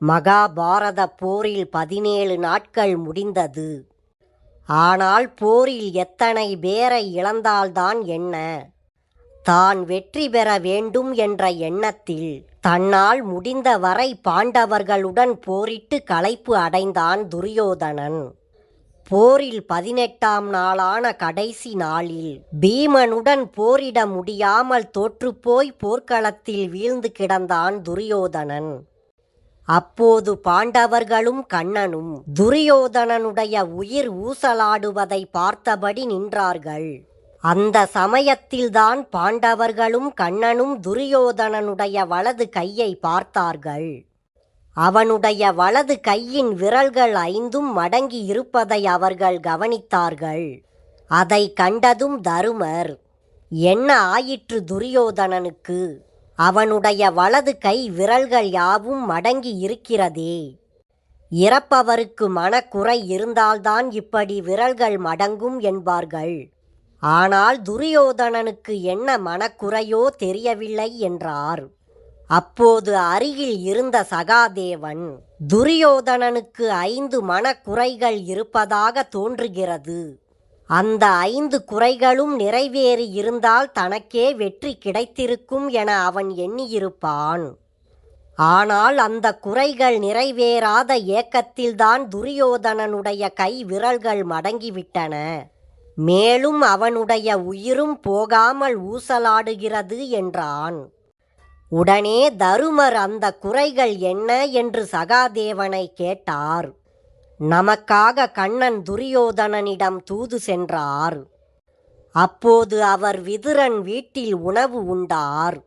மகாபாரத போரில் 17 நாட்கள் முடிந்தது. ஆனால் போரில் எத்தனை பேரை இழந்தால்தான் என்ன? தான் வெற்றி பெற வேண்டும் என்ற எண்ணத்தில் தன்னால் முடிந்த வரை பாண்டவர்களுடன் போரிட்டு களைப்பு அடைந்தான் துரியோதனன். போரில் 18ஆம் நாளான கடைசி நாளில் பீமனுடன் போரிட முடியாமல் தோற்றுப்போய் போர்க்களத்தில் வீழ்ந்து கிடந்தான் துரியோதனன். அப்போது பாண்டவர்களும் கண்ணனும் துரியோதனனுடைய உயிர் ஊசலாடுவதை பார்த்தபடி நின்றார்கள். அந்த சமயத்தில்தான் பாண்டவர்களும் கண்ணனும் துரியோதனனுடைய வலது கையை பார்த்தார்கள். அவனுடைய வலது கையின் விரல்கள் 5ம் மடங்கி இருப்பதை அவர்கள் கவனித்தார்கள். அதை கண்டதும் தருமர், என்ன ஆயிற்று துரியோதனனுக்கு? அவனுடைய வலது கை விரல்கள் யாவும் மடங்கி இருக்கிறதே. இறப்பவருக்கு மனக்குறை இருந்தால்தான் இப்படி விரல்கள் மடங்கும் என்பார்கள். ஆனால் துரியோதனனுக்கு என்ன மனக்குறையோ தெரியவில்லை என்றார். அப்போது அருகில் இருந்த சகாதேவன், துரியோதனனுக்கு 5 மனக்குறைகள் இருப்பதாக தோன்றுகிறது. அந்த 5 குறைகளும் நிறைவேறி இருந்தால் தனக்கே வெற்றி கிடைத்திருக்கும் என அவன் எண்ணியிருப்பான். ஆனால் அந்த குறைகள் நிறைவேறாத ஏக்கத்தில்தான் துரியோதனனுடைய கை விரல்கள் மடங்கிவிட்டன. மேலும் அவனுடைய உயிரும் போகாமல் ஊசலாடுகிறது என்றான். உடனே தருமர் அந்த குறைகள் என்ன என்று சகாதேவனை கேட்டார். நமக்காக கண்ணன் துரியோதனனிடம் தூது சென்றார். அப்போது அவர் விதுரன் வீட்டில் உணவு உண்டார்.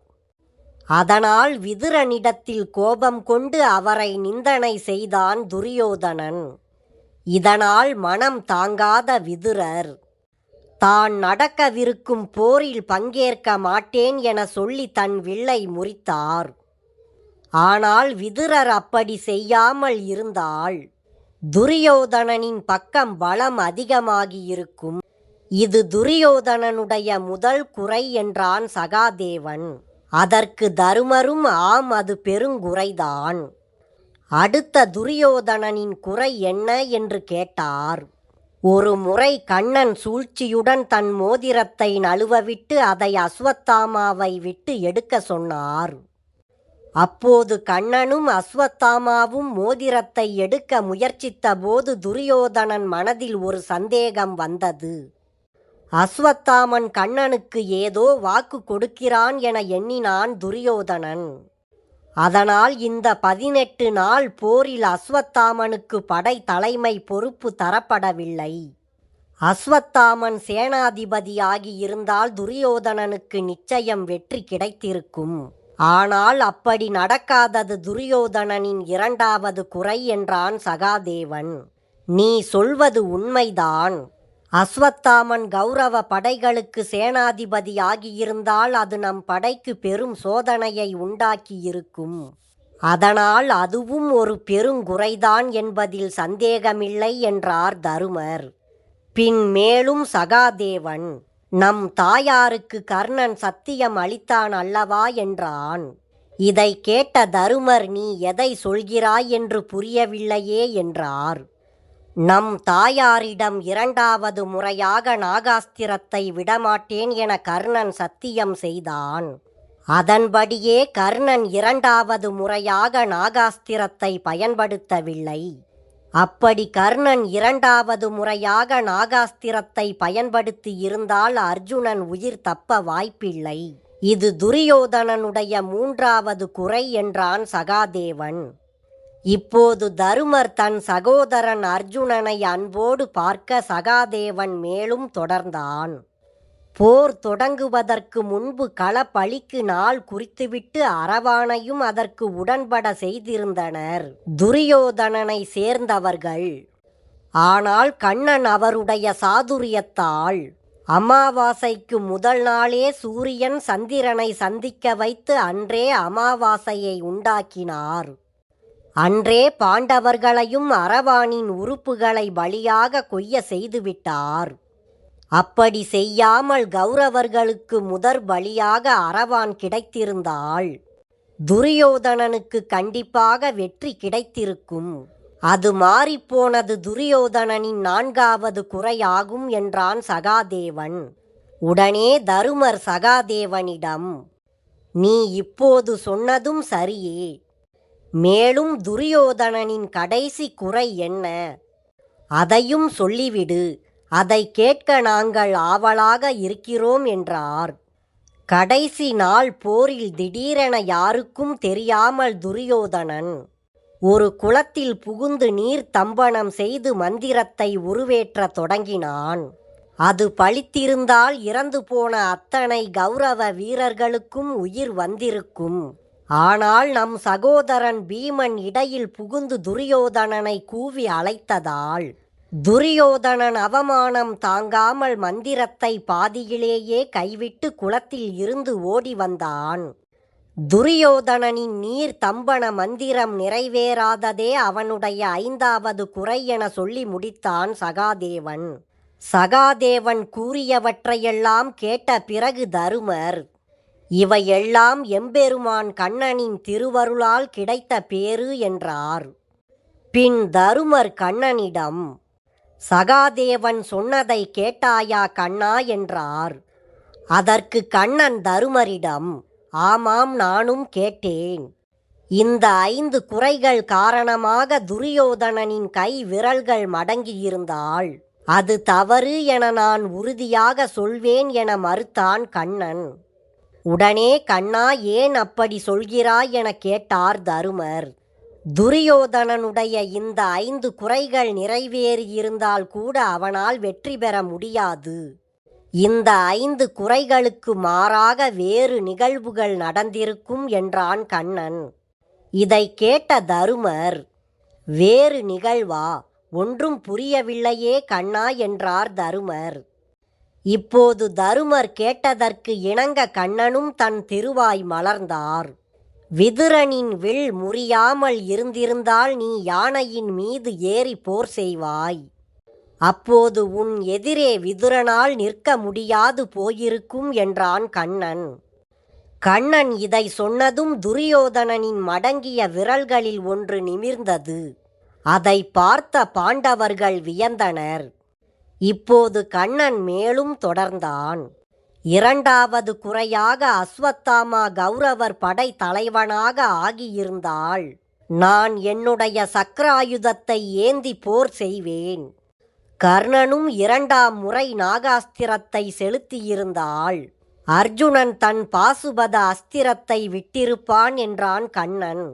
அதனால் விதுரனிடத்தில் கோபம் கொண்டு அவரை நிந்தனை செய்தான் துரியோதனன். இதனால் மனம் தாங்காத விதுரர் தான் நடக்கவிருக்கும் போரில் பங்கேற்க மாட்டேன் என சொல்லி தன் வில்லை முறித்தார். ஆனால் விதுரர் அப்படி செய்யாமல் இருந்தால் துரியோதனனின் பக்கம் பலம் அதிகமாகியிருக்கும். இது துரியோதனனுடைய முதல் குறை என்றான் சகாதேவன். அதற்கு தருமரும், ஆம், அது பெருங்குறைதான். அடுத்த துரியோதனனின் குறை என்ன என்று கேட்டார். ஒரு முறை கண்ணன் சூழ்ச்சியுடன் தன் மோதிரத்தை நழுவவிட்டு அதை அஸ்வத்தாமாவை விட்டு எடுக்க சொன்னார். அப்போது கண்ணனும் அஸ்வத்தாமாவும் மோதிரத்தை எடுக்க முயற்சித்த போது துரியோதனன் மனதில் ஒரு சந்தேகம் வந்தது. அஸ்வத்தாமன் கண்ணனுக்கு ஏதோ வாக்கு கொடுக்கிறான் என எண்ணினான் துரியோதனன். அதனால் இந்த 18 நாள் போரில் அஸ்வத்தாமனுக்கு படை தலைமை பொறுப்பு தரப்படவில்லை. அஸ்வத்தாமன் சேனாதிபதியாகி இருந்தால் துரியோதனனுக்கு நிச்சயம் வெற்றி கிடைத்திருக்கும். ஆனால் அப்படி நடக்காதது துரியோதனனின் 2வது குறை என்றான் சகாதேவன். நீ சொல்வது உண்மைதான். அஸ்வத்தாமன் கௌரவ படைகளுக்கு சேனாதிபதி ஆகியிருந்தால் அது நம் படைக்கு பெரும் சோதனையை உண்டாக்கியிருக்கும். அதனால் அதுவும் ஒரு பெருங்குறைதான் என்பதில் சந்தேகமில்லை என்றார் தருமர். பின் மேலும் சகாதேவன், நம் தாயாருக்கு கர்ணன் சத்தியம் அளித்தான் அல்லவா என்றான். இதை கேட்ட தருமர், நீ எதை சொல்கிறாய் என்று புரியவில்லையே என்றார். நம் தாயாரிடம் 2வது முறையாக நாகாஸ்திரத்தை விடமாட்டேன் என கர்ணன் சத்தியம் செய்தான். அதன்படியே கர்ணன் 2வது முறையாக நாகாஸ்திரத்தை பயன்படுத்தவில்லை. அப்படி கர்ணன் 2வது முறையாக நாகாஸ்திரத்தை பயன்படுத்தி இருந்தால் அர்ஜுனன் உயிர் தப்ப வாய்ப்பில்லை. இது துரியோதனனுடைய 3வது குறை என்றான் சகாதேவன். இப்போது தருமர் தன் சகோதரன் அர்ஜுனனை அன்போடு பார்க்க சகாதேவன் மேலும் தொடர்ந்தான். போர் தொடங்குவதற்கு முன்பு களப்பலிக்கு நாள் குறித்துவிட்டு அரவானையும் அதற்கு உடன்பட செய்திருந்தனர் துரியோதனனை சேர்ந்தவர்கள். ஆனால் கண்ணன் அவருடைய சாதுரியத்தால் அமாவாசைக்கு முதல் நாளே சூரியன் சந்திரனை சந்திக்க வைத்து அன்றே அமாவாசையை உண்டாக்கினார். அன்றே பாண்டவர்களையும் அரவானின் உறுப்புகளை பலியாக கொய்ய செய்துவிட்டார். அப்படி செய்யாமல் கௌரவர்களுக்கு முதற் பலியாக அரவான் கிடைத்திருந்தால் துரியோதனனுக்கு கண்டிப்பாக வெற்றி கிடைத்திருக்கும். அது மாறிப்போனது துரியோதனனின் 4வது குறையாகும் என்றான் சகாதேவன். உடனே தருமர் சகாதேவனிடம், நீ இப்போது சொன்னதும் சரியே. மேலும் துரியோதனனின் கடைசி குறை என்ன? அதையும் சொல்லிவிடு. அதை கேட்க நாங்கள் ஆவலாக இருக்கிறோம் என்றார். கடைசி நாள் போரில் திடீரென யாருக்கும் தெரியாமல் துரியோதனன் ஒரு குளத்தில் புகுந்து நீர் தம்பனம் செய்து மந்திரத்தை உருவேற்ற தொடங்கினான். அது பழித்திருந்தால் இறந்து போன அத்தனை கௌரவ வீரர்களுக்கும் உயிர் வந்திருக்கும். ஆனால் நம் சகோதரன் பீமன் இடையில் புகுந்து துரியோதனனை கூவி அழைத்ததால் துரியோதனன் அவமானம் தாங்காமல் மந்திரத்தை பாதியிலேயே கைவிட்டு குளத்தில் இருந்து ஓடி வந்தான். துரியோதனனின் நீர் தம்பன மந்திரம் நிறைவேறாததே அவனுடைய 5வது குறை என சொல்லி முடித்தான் சகாதேவன். சகாதேவன் கூறியவற்றையெல்லாம் கேட்ட பிறகு தருமர், இவையெல்லாம் எம்பெருமான் கண்ணனின் திருவருளால் கிடைத்த பேறு என்றார். பின் தருமர் கண்ணனிடம், சகாதேவன் சொன்னதை கேட்டாயா கண்ணா என்றார். அதற்கு கண்ணன் தருமரிடம், ஆமாம், நானும் கேட்டேன். இந்த 5 குறைகள் காரணமாக துரியோதனனின் கை விரல்கள் மடங்கியிருந்தால் அது தவறு என நான் உறுதியாக சொல்வேன் என மறுத்தான் கண்ணன். உடனே கண்ணா, ஏன் அப்படி சொல்கிறாய் என கேட்டார் தருமர். துரியோதனனுடைய இந்த 5 குறைகள் நிறைவேறியிருந்தால் கூட அவனால் வெற்றி பெற முடியாது. இந்த 5 குறைகளுக்கு மாறாக வேறு நிகழ்வுகள் நடந்திருக்கும் என்றான் கண்ணன். இதை கேட்ட தருமர், வேறு நிகழ்வா? ஒன்றும் புரியவில்லையே கண்ணா என்றார் தருமர். இப்போது தருமர் கேட்டதற்கு இணங்க கண்ணனும் தன் திருவாய் மலர்ந்தார். விதுரனின் வில் முறியாமல் இருந்திருந்தால் நீ யானையின் மீது ஏறி போர் செய்வாய். அப்போது உன் எதிரே விதுரனால் நிற்க முடியாது போயிருக்கும் என்றான் கண்ணன். கண்ணன் இதை சொன்னதும் துரியோதனனின் மடங்கிய விரல்களில் ஒன்று நிமிர்ந்தது. அதை பார்த்த பாண்டவர்கள் வியந்தனர். இப்போது கண்ணன் மேலும் தொடர்ந்தான். 2வது குறையாக அஸ்வத்தாமா கௌரவர் படை தலைவனாக ஆகியிருந்தால் நான் என்னுடைய சக்கராயுதத்தை ஏந்தி போர் செய்வேன். கர்ணனும் 2ஆம் முறை நாகாஸ்திரத்தை செலுத்தியிருந்தால் அர்ஜுனன் தன் பாசுபத அஸ்திரத்தை விட்டிருப்பான் என்றான் கண்ணன்.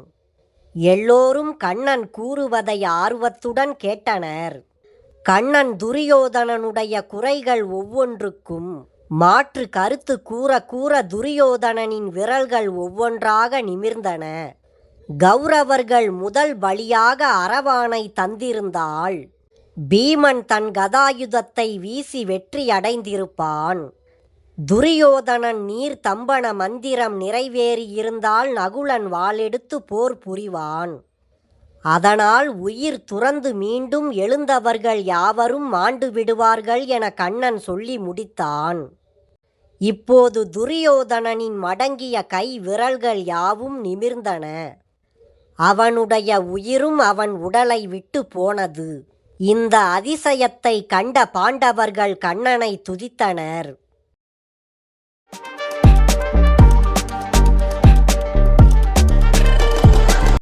எல்லோரும் கண்ணன் கூறுவதை ஆர்வத்துடன் கேட்டனர். கண்ணன் துரியோதனனுடைய குறைகள் ஒவ்வொன்றுக்கும் மாற்று கருத்து கூற கூற துரியோதனனின் விரல்கள் ஒவ்வொன்றாக நிமிர்ந்தன. கௌரவர்கள் முதல் பலியாக அரவானை தந்திருந்தால் பீமன் தன் கதாயுதத்தை வீசி வெற்றி அடைந்திருப்பான். துரியோதனன் நீர் தம்பன மந்திரம் நிறைவேறியிருந்தால் நகுலன் வாளெடுத்து போர் புரிவான். அதனால் உயிர் துறந்து மீண்டும் எழுந்தவர்கள் யாவரும் மாண்டு விடுவார்கள் என கண்ணன் சொல்லி முடித்தான். இப்போது துரியோதனனின் மடங்கிய கை விரல்கள் யாவும் நிமிர்ந்தன. அவனுடைய உயிரும் அவன் உடலை விட்டு போனது. இந்த அதிசயத்தை கண்ட பாண்டவர்கள் கண்ணனை துதித்தனர்.